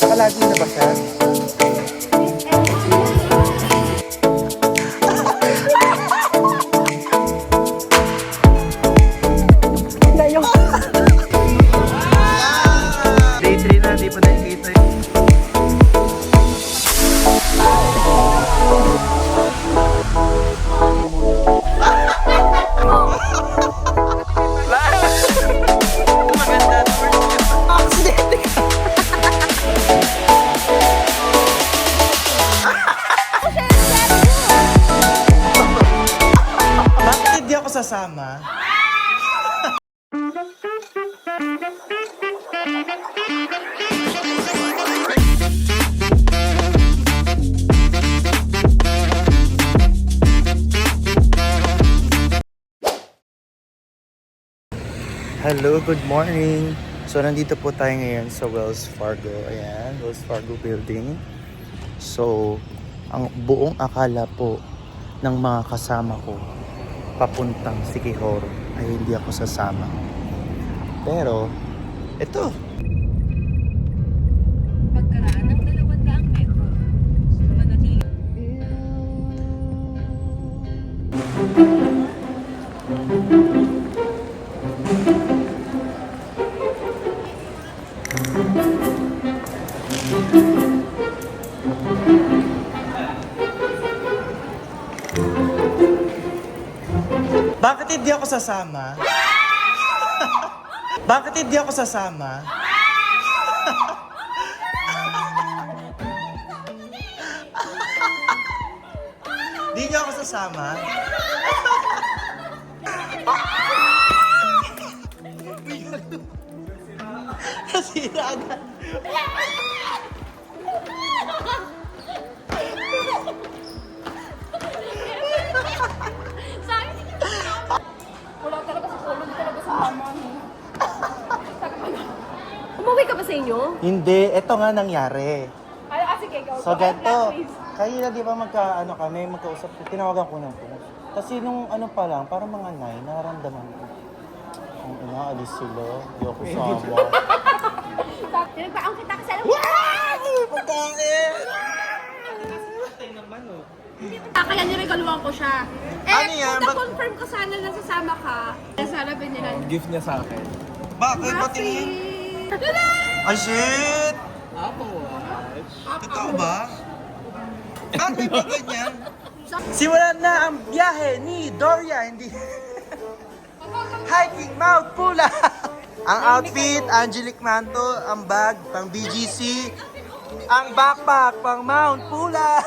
Palagi na ba siya? Day 3 na, di pa nakikita yun. Maganda at first yun. Aksidente ka. Bakit hindi ako sasama? Hello, good morning. So, nandito po tayo ngayon sa Wells Fargo. Ayan, Wells Fargo Building. So, ang buong akala po ng mga kasama ko papuntang Siquijor ay hindi ako sasama. Pero, ito. Pagkaraan ng 200 metro, manatili. Bakit hindi ako sasama? Bakit hindi ako sasama? Hindi niyo ako sasama? Nasira agad. Wala talaga sa tulog talaga sa mama. Umuwi ka ba sa inyo? Hindi, ito nga nangyari. Ay, sige, go. So, ganito. Kanina di ba magkausap, tinawagan ko na po. Kasi nung ano pa lang, parang mga 9, nararamdaman ko. Ang inaalis sila, di ako sama. Pinagpaang kita kasi alam Pagkain! kaya niregaluhan ko siya. Ano yan? Kung na-confirm ko sana na sasama ka, sana binilan. Gift niya sa akin. Bakit? Patingin? Ay, shit! Apple Watch. Totoo ba? Bakit ba ganyan? Simulan na ang biyahe ni Doria, hindi... Hiking Mount Pula! Ang outfit, Angelic Manto, ang bag, pang BGC, ang backpack, pang Mount Pula!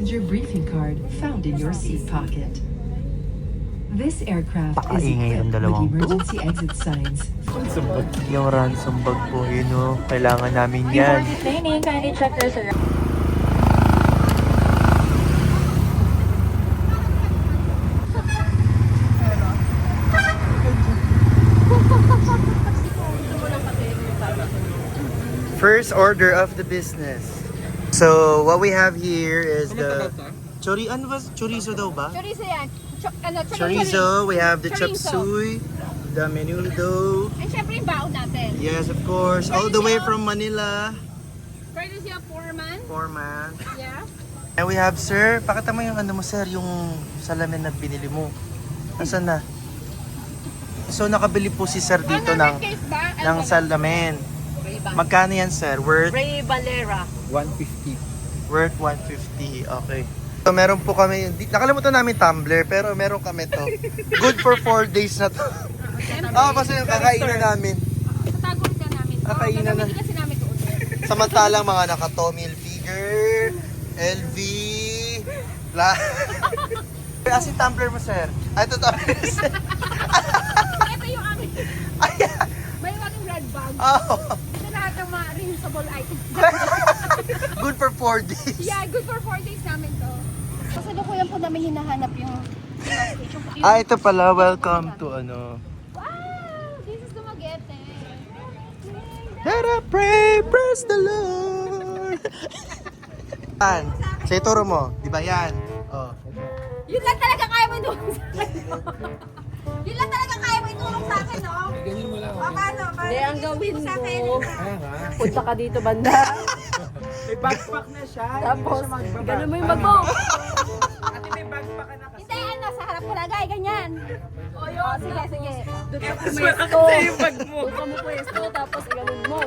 Your briefing card found in your seat pocket. This aircraft is Pakaingay ang equipped with dalawang to. emergency exit signs. Yung ransom bag po, yun o. Kailangan namin yan. Training, kindly check your surroundings. First order of the business. So, what we have here is the... Ano ba? Chorizo daw ba? Chorizo yan. Chorizo, we have the chop Chorizo. suey, the menudo. And syempre yung baon natin. Yes, of course. All the way from Manila. Courtesy of Foreman. Foreman. Yeah. And we have, sir, pakita mo yung ano mo, sir, yung salamin na binili mo. Nasaan na? So, nakabili po si sir dito ng salamin. Magkano yan, sir? Ray Valera. 150. Worth 150. Okay. So, meron po kami, nakalimutan namin tumbler, pero meron kami to. Good for 4 days na to. Kasi yung kakainan namin. Tatagol ka namin. Kakainan na. Gagamitin kasi namin doon. Samantalang mga naka-Tommy Hilfiger, LV, Asin tumbler mo, sir. Ay, ito tumbler, sir. Ito yung amin. May kaming red bag. Oh. Ito lahat ng mga reusable items. Good for 4 days. Yeah, good for 4 days namin to. Kasalukuyan po namin hinahanap yung Ito pala. Welcome to ano. Wow! This is Dumaguete. Let us pray, praise the Lord. Sa ituro mo, di ba yan? Oh. Yun lang talaga kaya mo itulong sa akin, no? Yun lang talaga kaya mo itulong sa akin, no? Ganyan mo lang. O, paano? Hindi, ang gawin Sa akin. mo, Kaya nga. punta ka dito banda. May backpack na siya. Tapos, ganun mo yung bag mo. Ate, may backpack ka na kasi. Hindi, ano, sa harap ko lagay, ganyan. O, yun. Sige, sige. Doon ka pwesto. Doon ka mo pwesto, tapos ganun mo.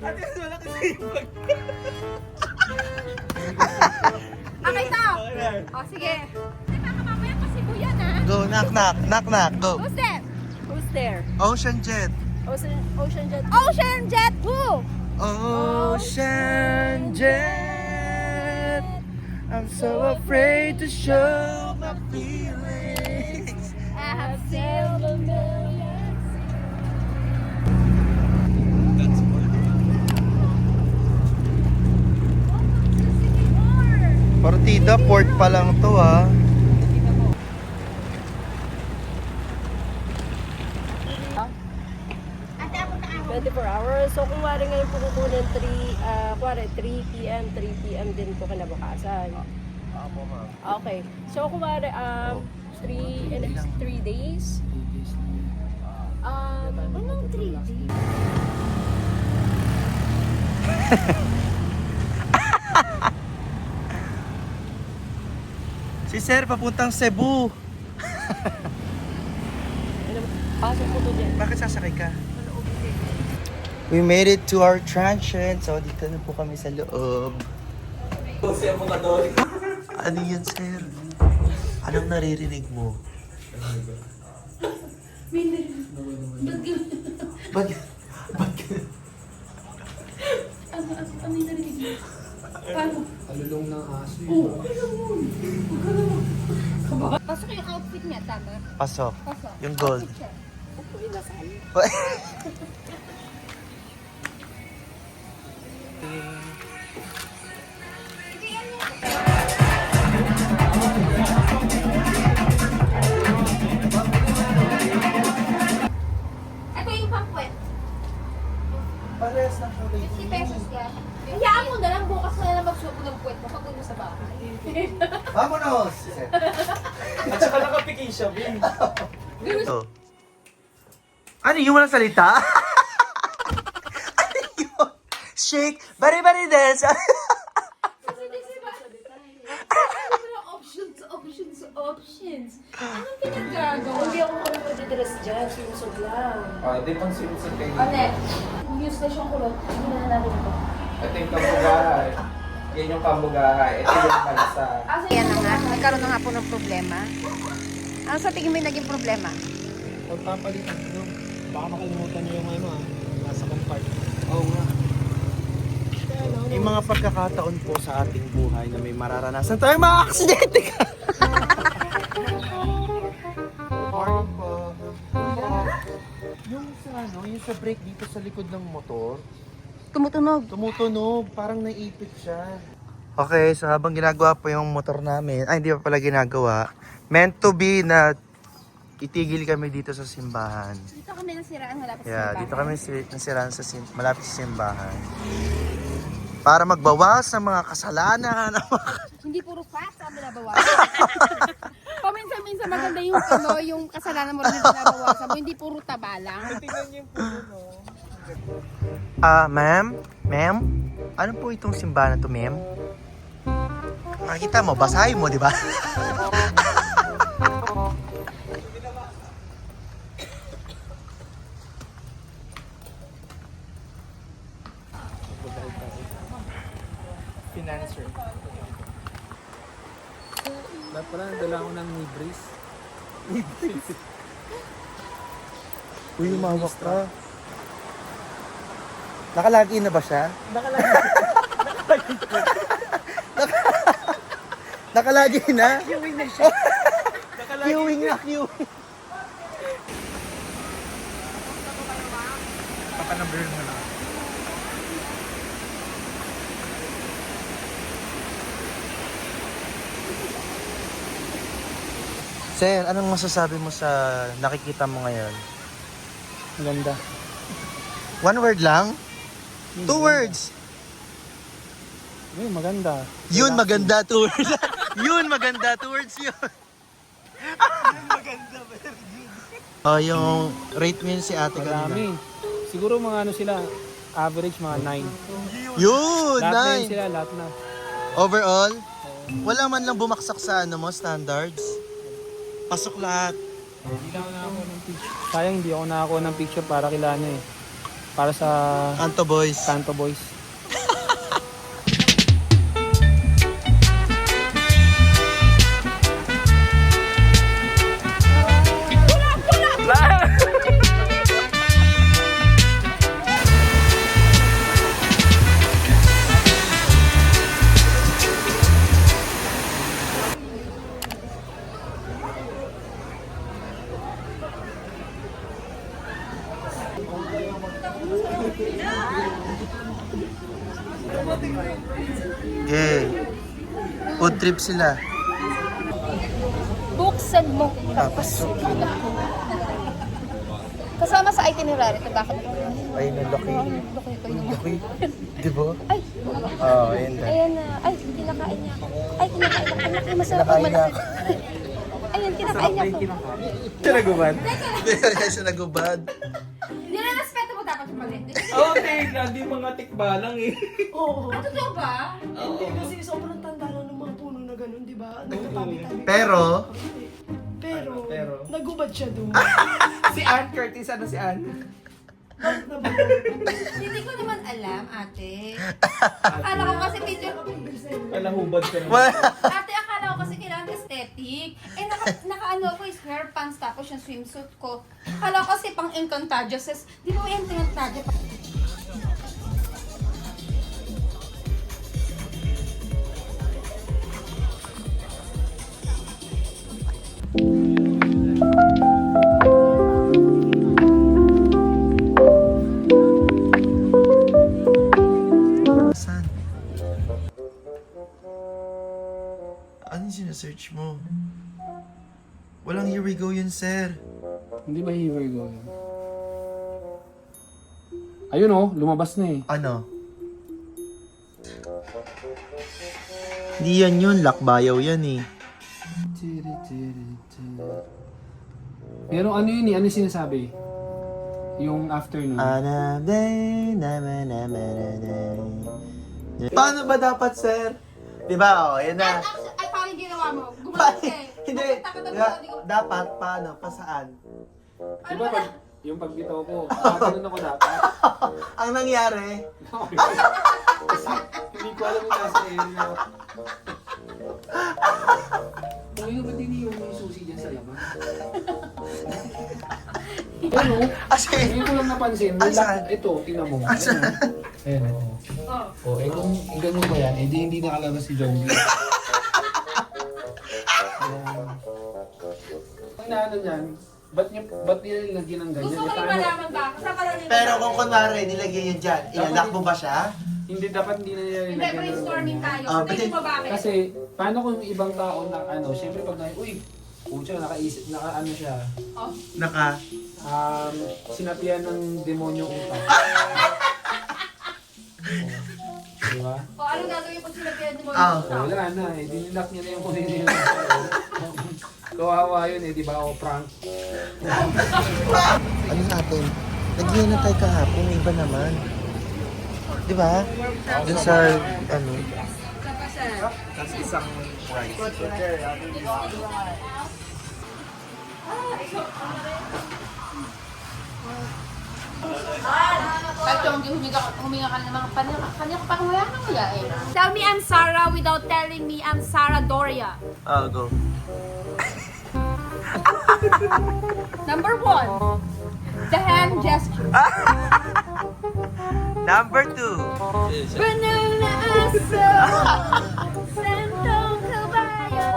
Ate, wala kasi yung bag. Okay to. O, sige. Hindi, baka mamaya pasibo yan, ha? Go, knock, knock, knock, knock, go. Who's there? Who's there? Ocean Jet. Ocean Jet. Ocean Jet, who? Ocean Jet. I'm so afraid to show my feelings. I have sailed a million Partida, port pa lang to ha. Ate, ako na ako. 24 hours. So, kung wari ngayon po kukunin 3 p.m., 3 p.m. din po kinabukasan. Ako ma'am. Okay. So, kung wari 3 days. Anong 3D? Si Sir, papuntang Cebu. Pasok po to dyan. Bakit sasakay ka? We made it to our transient. So, dito na po kami sa loob. Ano yun, Sir? Anong naririnig mo? Ba't? Ba't? Alulong ng aso. Pasok yung outfit niya, tama? Pasok. Pasok. Yung gold. Outfit siya. Ito yung pangkwet. Parehas ng kulay. 50 pesos ka. Hayaan mo na lang, bukas na lang magsuot ng puwet mo pag uwi sa bahay. Vamonos! Sir. At saka nakapikin siya, Bin. Oh. Ano yung walang salita? Ano yun? Shake, bari-bari dance. Options. Anong pinagagawa? Hindi ako dress dyan. Sinusog lang. Di pang sinusag kayo. Ate, useless yung kulot. Hindi na natin ito. Ito yung kamugahay. Yan yung kamugahay. Ito yung palasa. Yan na nga, nagkaroon na nga po ng problema. Ano sa tingin mo yung naging problema? Pagpapalitan nyo. Baka makalimutan nyo yung ano nasa compart. Oo nga. May mga pagkakataon po sa ating buhay na may mararanasan tayong mga aksidente ka. Morning po. Yung sa yung sa brake dito sa likod ng motor, tumutunog, parang naipit siya. Okay, so habang ginagawa po yung motor namin, hindi pa pala ginagawa, meant to be na itigil kami dito sa simbahan. Dito kami nasiraan, malapit sa Yeah, bahay. dito kami nasiraan sa malapit sa simbahan. Para magbawas ng mga kasalanan. Hindi puro fat ang binabawasan. Paminsan-minsan maganda yung yung kasalanan mo rin yung binabawasan mo, hindi puro taba lang. Tingnan niyo yung puno, no? Ma'am? Ma'am? Ano po itong simbahan na to, ma'am? Makikita mo, basahin mo, di ba? Financer. Dapat pala, dala ko ng Nibris. Uy, umawak ka. Nakalagi na ba siya? Nakalagi na? Queuing na siya. Queuing na, queuing. Papanabir mo na. Sir, anong masasabi mo sa nakikita mo ngayon? Ganda. One word lang? 2 words. Ayun, maganda. Yun, maganda towards. Yun, maganda towards yun. Yun, maganda. Oh, yung rate mo yun si ate kanina. Marami. Siguro mga ano sila, average mga 9. Yun, Lahat na yun nice. sila, lahat na. Overall, wala man lang bumaksak sa ano mo, standards. Pasok lahat. Hindi lang ako nakakuha ng picture. Sayang hindi ako nakakuha ng picture para kila ano eh. Para sa Kanto boys. Kanto Boys. Okay. Food trip sila. Buksan mo. Tapos, Kasama sa itinerary ito, bakit? ay, nalaki. Laki ko yun. Laki. Di ba? Ay, Oo, ayun na. ayan na. Ay, kinakain niya ako. Ay, kinakain niya ako. Anak, ay, masarap Kinakain ang niya malaki. Ayun, kinakain niya ako. Sinagubad? Kaya siya nagubad. Nilarespeto mo dapat yung palit. Okay, grabe mga tikbalang eh. Oo. Ah, totoo ba? Hindi kasi sobrang tanda na ng mga puno na ganun, di ba? Nagtatabi-tabi. Pero, Pero, nagubad siya doon. Si Ann Curtis, ano si Ann? Hindi ko naman alam, ate. Akala ko kasi picture. Kalahubad ka Ate, akala ko kasi kailangan aesthetic. Eh, naka-ano ako, is hair pants, tapos yung swimsuit ko. Akala ko kasi pang Encantadia. Says, di ba yung Encantadia? saan? Ano yung sinesearch mo? Walang here we go yun, sir. Hindi ba here we go yun? Ayun oh, lumabas na eh. Ano? Hindi yan yun, lakbayaw yan eh. Pero ano yun eh, ano yung sinasabi? Yung afternoon. Paano ba dapat, sir? Diba, oh, yan na. Ay, parang ginawa mo. Gumawa ka eh. Hindi, dapat, paano, pa saan? Diba pag, yung pagbitaw ko, ganun ako dapat. Ang nangyari, Kasi hindi ko alam yung nasa area. Ngayon ba't hindi yung may susi dyan sa laman? Ano? kasi, Ngayon ko lang napansin, may Asan? ito, tingnan mo. Ayan o. Oh, eh kung ganun ba yan, edi hindi nakalabas si John B. Ang naano niyan, ba't nila nilagyan ng ganyan? Gusto ko Eh, yung paano- malaman ba? Kasama lang nila. pero kung kunwari, nilagay yun dyan, ilalak mo ba siya? Hindi, dapat hindi na nila Hindi, nilagyan ng brainstorming ganyan. tayo. Ah, Tingin mo bakit? Kasi, paano kung yung ibang tao na ano, syempre pag uy, pucha, nakaisip, ano siya, Oh. sinapian ng demonyo utak. Diba? O, ano gagawin pag sila mo? Ah, Wala na eh, dinilak niya na yung kung hindi niya. Kawawa yun eh, di ba? O prank. ano natin? Nagiyan na tayo kahapon, may iba naman. Di ba? Dun sa, ano, Kasi isang price. Kahit yung huminga ka na mga kanya ka parang wala nang wala eh. Tell me I'm Sarah without telling me I'm Sarah Doria. I'll go. Number 1, the hand gesture. Number 2. Banana aso, sentong kabayo.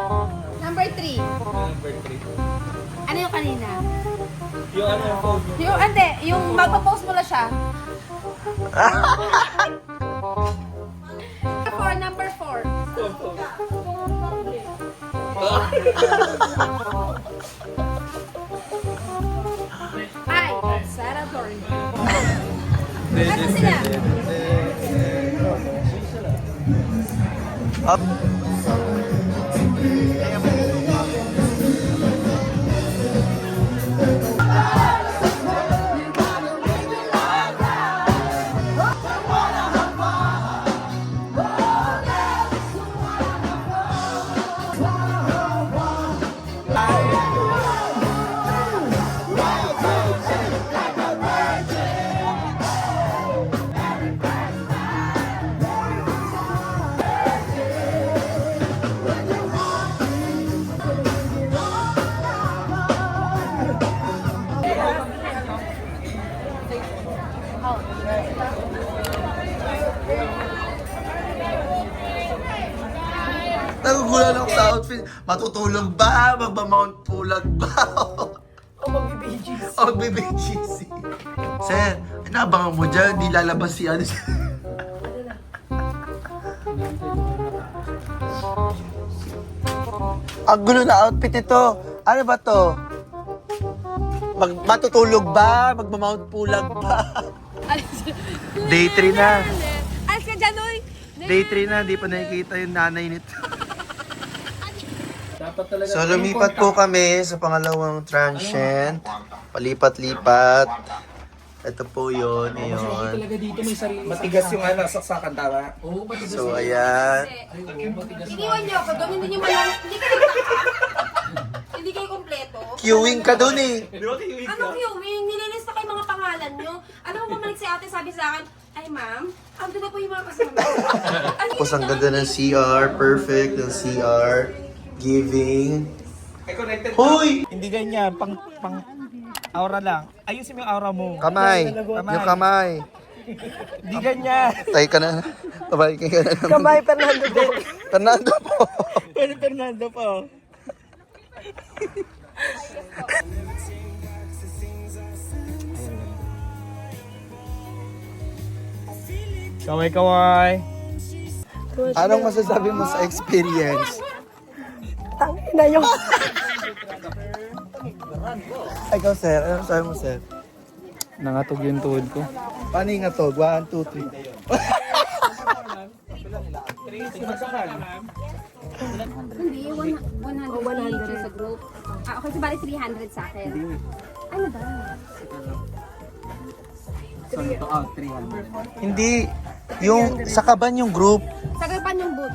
Number 3, Number 3. ano yung kanina? Yung ano yung phone mo? Yung, hindi, yung magpo-post mo na siya. Number 4. Hi, Sarah Doria. Ano sila? Up. Nagugulan ako sa outfit. Matutulog ba? Magmamount pulag ba? O mag-BGC. O mag-BGC. Sir, inaabangan mo dyan. Di lalabas si ano. Ang gulo na outfit ito. Ano ba to? Matutulog ba? Magmamount pulag ba? Day 3 na. Alis ka dyan, uy! Day 3 na. Di pa nakikita yung nanay nito. Dapat talaga. So, lumipat po kami sa pangalawang transient. Palipat-lipat. Ito po yun. Ayun. Talaga dito may sarili. Matigas yung ano, saksakan tama. Oo, matigas. So, ayan. Iniwan niyo ako doon, hindi niyo hindi kayo kompleto. Queuing ka dun eh. Anong queuing? Nililista kayo mga pangalan niyo. Alam mo, bumalik si ate, sabi sa akin, ay ma'am, ando na po yung mga kasama. Tapos ang ganda ng CR. Perfect ng CR. Giving. Hoy! Hindi ganyan, pang aura lang. Ayusin mo yung aura mo. Kamay. Yung kamay. Hindi ganyan. Tay ka na. Tabay ka na. Kamay, Fernando po. Fernando po. Pero Fernando po. Kaway-kaway. Anong masasabi mo sa experience? Tangina yung... Ikaw, sir. Anong masasabi mo, sir? Nangatog yung tuhod ko. Paano yung nga to? 1, 2, 3. Hindi, 100 sa group. Okay, so bali 300 sa akin. Ano ba? Hindi. Yung sa kaban yung group. Sa kaban yung group.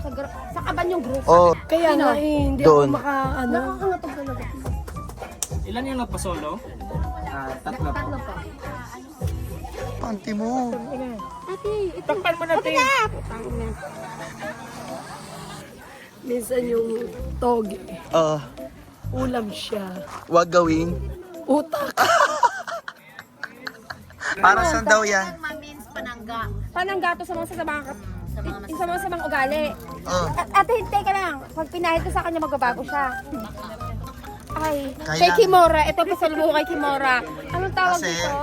Sa kaban yung group. Oh, Kaya nga eh, hindi Doon. ako ano. Nakakangatog talaga. Ilan yung nagpa-solo? Tatlo po. panty mo. Ate, ito. Takpan mo natin. Minsan yung toge, ulam siya. Wag gawing. Utak. Para saan daw yan? Pananggato sa mga sasamang sa mga samang ugali. Oh. Ate, hintay ka lang. Pag pinahid ko sa kanya, magbabago siya. Ay, Kaya- kay Kimora. Ito pa sa kay Kimora. Anong tawag Kasi- dito?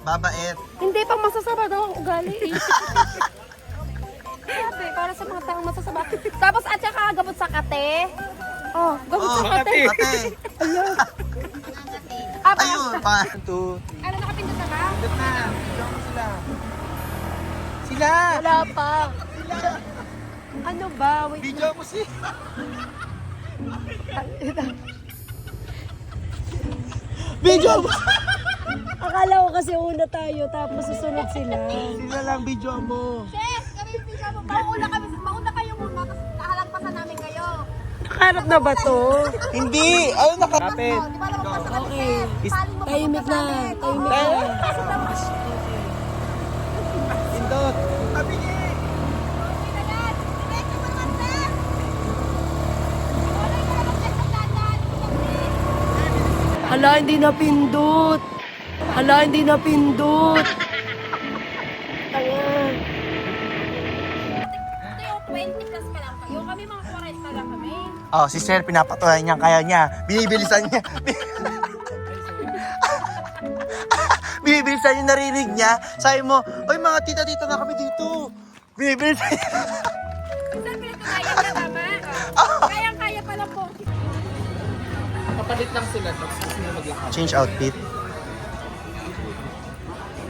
Babait. Hindi, pang masasama daw ang ugali. Sabi, para sa mga taong masasama. Tapos at saka gamot sa kate. Oh, gamot sa kate. Ate. Apa? Ayun. 1, 2. Ano, nakapindot na ba? Sila. Wala pa. Ano ba? Wait. Video mo si. Video mo. Akala ko kasi una tayo, tapos susunod sila. Sila lang video mo. Yes, kami pizza mo. Mauna kayo muna. Tapos kahalagpasan namin kayo. Nakaharap na ba to? Hindi. Ayun naka. Kapit. Di ba naman pasa kami? Okay. Saling mo Tahimik na. Tahimik na. Pindot. Hala, hindi napindot. Hala, hindi napindot. Ayan. Ito yung 20 plus pa lang kayo. Kami mga 40 lang kami. Oh, si Sir, pinapatuloy niya kaya niya. Binibilisan niya. Binibilisan yung narinig niya. Sabi mo, oy mga tita-tita na kami dito. Binibilisan niya. Saan pinatunayan niya, tama? Kayang-kaya pa lang po. Kapalit lang sila. Tapos gusto nyo maglakad. Change outfit.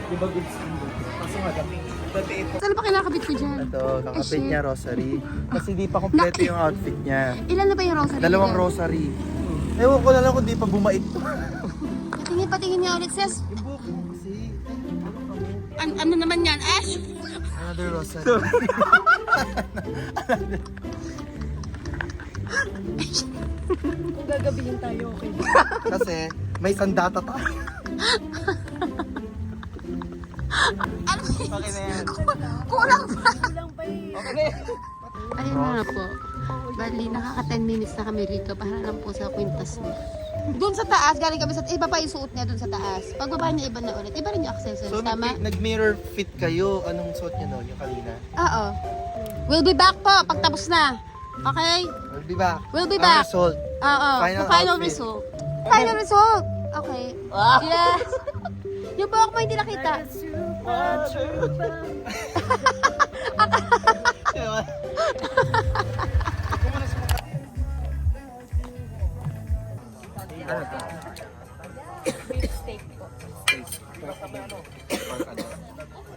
Diba goods in goods? Kaso nga, Pati ito. Saan ba kinakabit ko dyan? Ito, kakabit shit. niya rosary. Kasi di pa kompleto yung outfit niya. Ilan na ba yung rosary? 2 rosary. Ewan ko na lang kung di pa bumait to. Patingin niya ulit, sis. Yung buhok mo kasi. Ano naman yan, Ash? Another rosary. Kung gagabihin tayo, okay. Kasi may sandata tayo. Okay na yan. Kulang pa. Lang pa eh. Okay na yan. Ayun na nga po. Bali, nakaka 10 minutes na kami rito para lang po sa kwintas niya. Doon sa taas, galing kami sa iba pa yung suot niya doon sa taas. Pagbaba niya, iba na ulit. Iba rin yung accessories, So tama? nag-mirror fit kayo. Anong suot niya noon? Yung kanina? Oo. We'll be back po pag tapos na. Okay? We'll be back. We'll be Ang back. result. Oo. Final The final outfit. result. Final result. Okay. Yes. Yung buhok mo hindi nakita.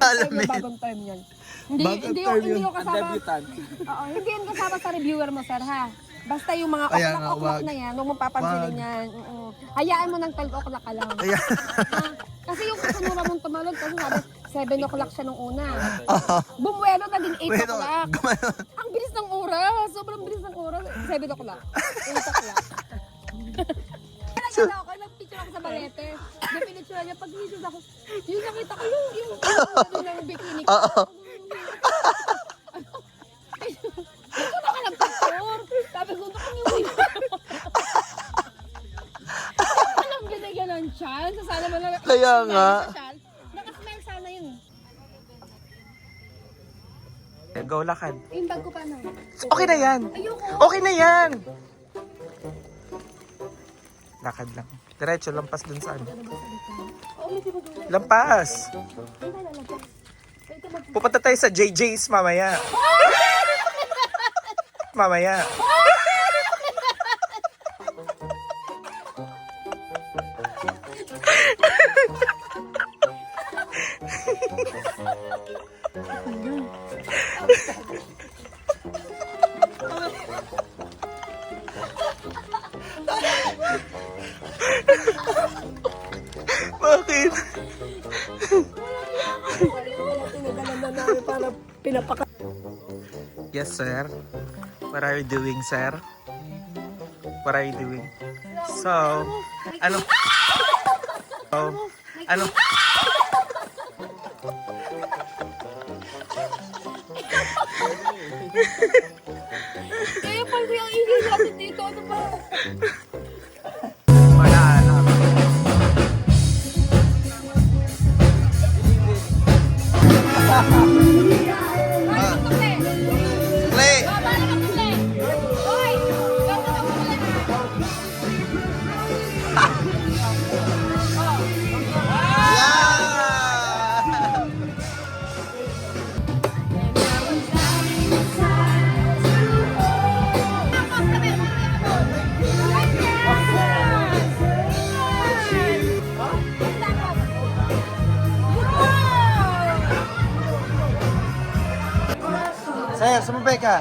Alam mo. Bagong term yan. Hindi, Bagong hindi, term hindi yun. yung kasama. Debutant. Oo, hindi yung kasama sa reviewer mo, sir, ha? Basta yung mga Ayan nga, oklak-oklak wag. na yan, huwag mong papansinin Wag. yan. Hayaan mo ng 12 o'clock ka lang. Ayan. Kasi yung kasunura mong tumalon, kasi sabi 7 o'clock siya nung una. Bumuelo naging 8 Wait, o'clock. gumanon. Ang bilis ng oras. Sobrang bilis ng oras. 7 o'clock. 8 o'clock. Nagkala ako, nagpicture ako sa balete. Napinicture niya, pag hisis ako, yung nakita ko yung ng bikini ko. Oo. Ito na ka ng picture. Sabi ko, nakangiwin. Alam, binigyan ng chance. Sana mo na. Kaya nga. Nakasmile sana yun. Go, lakad. Yung bag ko pa na. Okay na yan. Ayoko. Okay na yan. Lakad lang. Diretso, lampas dun sa ano. Lampas. Pupunta tayo sa JJ's mamaya. Mamaya. Bakit? Tinagalan na namin para pinapaka. Yes, sir. What are you doing, sir? What are you doing? So, ano? So, ano? Kaya pag yung ingay natin dito, ano ba? Wala alam. Play! Yeah! Sir, sumabay ka.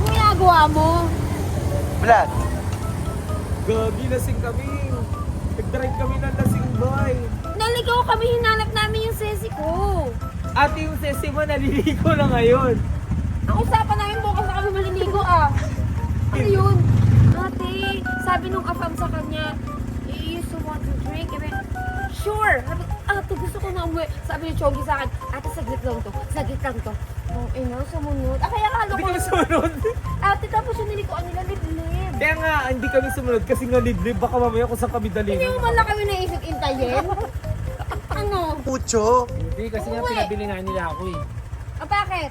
Ginagawa mo? Vlog. Gagi, lasing kami. Nag-drive kami ng lasing boy. Naligaw kami, hinanap namin yung ko. Ate, yung sesi mo, naliligo na ngayon. Ang usapan namin bukas na kami maliligo Ano yun? Ate, sabi nung afam sa kanya, you used to want to drink. Sure. Sabi, ate, gusto ko na umuwi. Sabi ni Chonggi sa akin, ate, saglit lang to. Oh, sumunod. Kaya kalo Hindi ko. kami sumunod. Ate, tapos yung nilikuan nila, liblib. Kaya nga, hindi kami sumunod kasi nga liblib. Baka mamaya kung saan kami Hindi dalhin. mo man lang kami naisip intayin. Ano? Pucho! Hindi, kasi nga Uwi. pinabili nga nila ako eh. Bakit?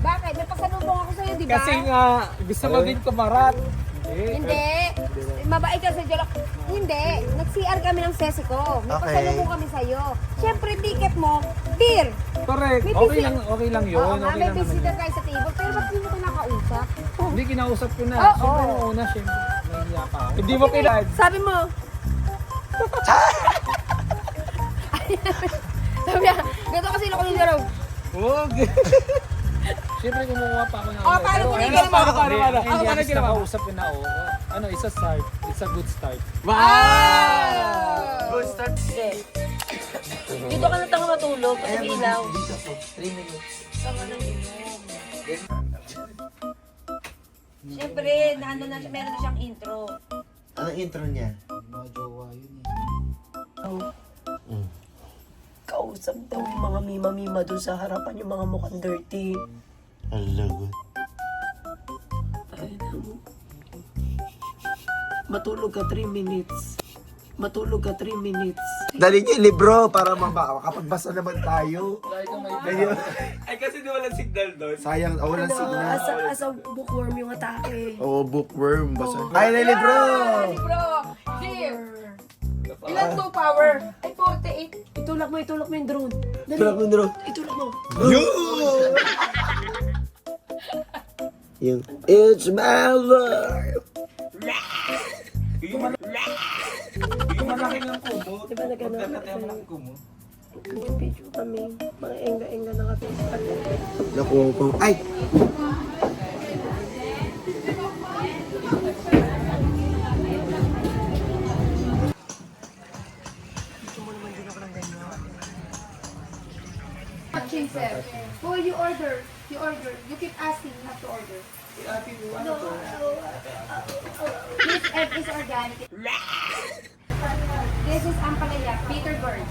Bakit? May pasalubong ako sa'yo, di ba? Kasi nga, gusto maging kumarat. Hindi. Mabait ka sa Jolok. Hindi. Nag-CR kami ng sesi ko. May Okay. pasalubong kami sa'yo. Siyempre, ticket mo, beer. Correct. May Okay lang yun. Oo nga, Okay may lang naman visitor yun. tayo sa table. Pero ba't hindi mo ko nakausap? Hindi, kinausap ko na. Oo. Siyempre nung una, siyempre. Nahihiya pa ako. Hindi mo kailangan. Sabi mo. Sabi niya, ganito kasi ako ni Jero. Huwag. Siyempre, kumukuha pa ako ng... Oh, paano ko rin ginawa? Paano? Hindi, Ako hindi, paano at least ginawa? nakausap ko na, oh. Ano, it's a start. It's a good start. Ah! Good start. Dito ka na tanga matulog kasi may ilaw. Dito po, 3 minutes. Sama ng ilong. Siyempre, nandun na siya, meron na siyang intro. Anong intro niya? Kausap daw yung mga mima-mima doon sa harapan, yung mga mukhang dirty. Alagot. Ay, naku. Matulog ka 3 minutes. Matulog ka 3 minutes. Dali niyo yung libro para makapagbasa naman tayo. Ganyan. Ay, kasi di walang signal doon. Sayang, walang signal. Asa bookworm yung atake. Oo, bookworm. Basa. Ay, na libro! Bro, dear. Ilan to power? Ay, 48. Itulak mo yung drone. Dali. Tulak mo, Ndro. Itulak mo. Yung, it's my life. Yung malaking ang kumo. Diba nagano Magdadati ang malaking kumo. Video kami. Mga enga-enga na kami. Nakuha ko. Ay! Chaser. Oh, you order. You order. You keep asking, you have to order. No. This egg is organic. This is ampalaya, bitter gourd.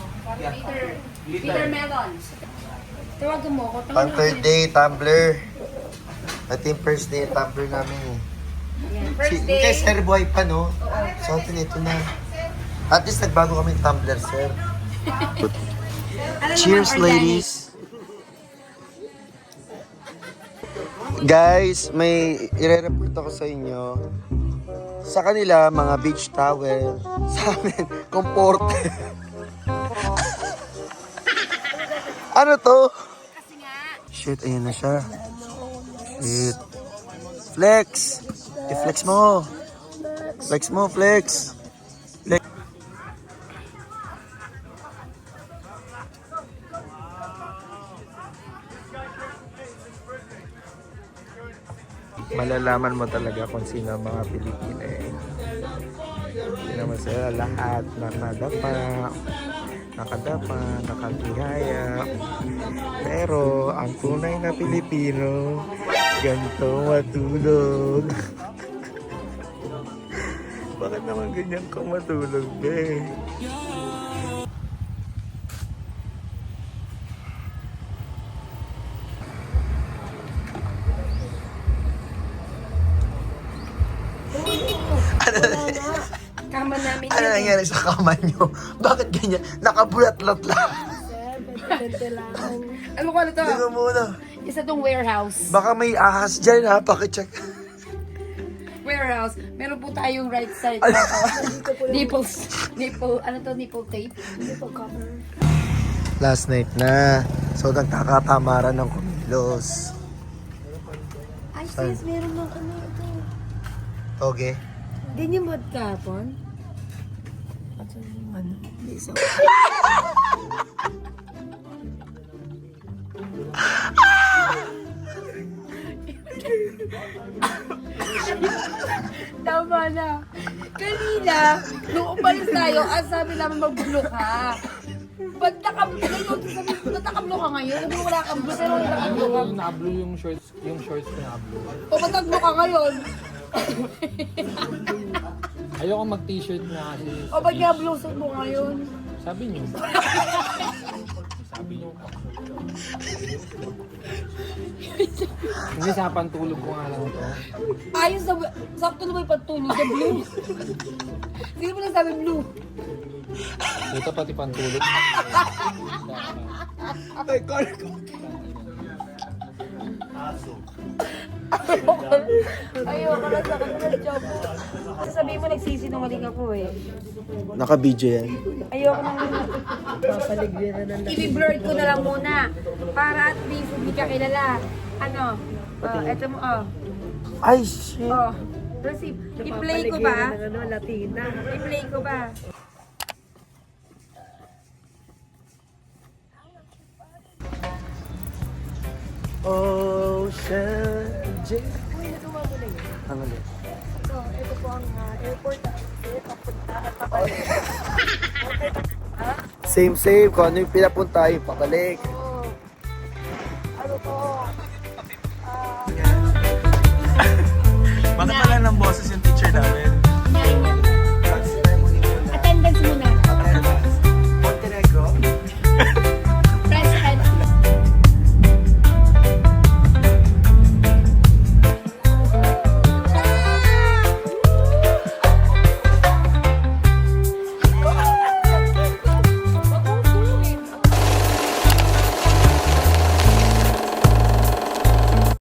Bitter melon. Tawagan mo ko. Pang third day, tumbler. Ito yung first day, tumbler namin eh. First Kay day. Sir Boy pa, no? So, ito na. At least nagbago kami ng tumbler, sir. Ano Cheers, naman, organic? ladies! Guys, may ire-report ako sa inyo. Sa kanila, mga beach towel. Sa amin, comforter. Ano to? Shit, ayan na siya. Shit. Flex! I-flex mo. Flex mo, flex. Flex. Malalaman mo talaga kung sino ang mga Pilipino eh. Hindi naman sila lahat nakadapa, nakatihaya. Pero ang tunay na Pilipino, ganito matulog. Bakit naman ganyan ka matulog, eh? Kama namin Ano nangyari sa kama nyo? Bakit ganyan? Nakabulat-lat lang. Ano ko na to? Tingnan mo muna. Isa tong warehouse. Baka may ahas dyan ha, pakicheck. Warehouse. Meron po tayong right side. Nipples. Nipple tape? Nipple cover. Last night na. So nagkakatamaran ng kumilos. Ay, sis, meron ng ano ito. Okay. Ganyan ba kahapon? Tama na. Kanina, nung umalis tayo, ang sabi namin magbulok ha. Ba't nakapagay ko sa naglo ka ngayon? Hindi mo wala kang blue, pero naglo ka. Na-blue yung shorts ko na-blue. O ba't naglo ka ngayon? Ayoko mag-t-shirt na kasi. O ba't nga blue suit mo ngayon? Sabi niyo. Sabi niyo. Hindi sa pantulog ko nga lang ito. Ayos na, sakto na may pantulog na blue. Hindi mo lang sabi blue. Dito pati pantulog. Ayoko na sa kanila, job. Sasabihin mo nagsisinungaling ako eh. Naka-video yan. Ayoko nang i-blur ko na lang muna. Para at least hindi ka kilala. Ano? Eto mo, Ay, shit. Receive. I-play ko ba? I-play ko ba? Ocean J. Ano ulit? Ito po ang airport. Same. Kung ano yung pinapunta, yung pabalik. Ano po? Bakit pala ng boses yung teacher namin?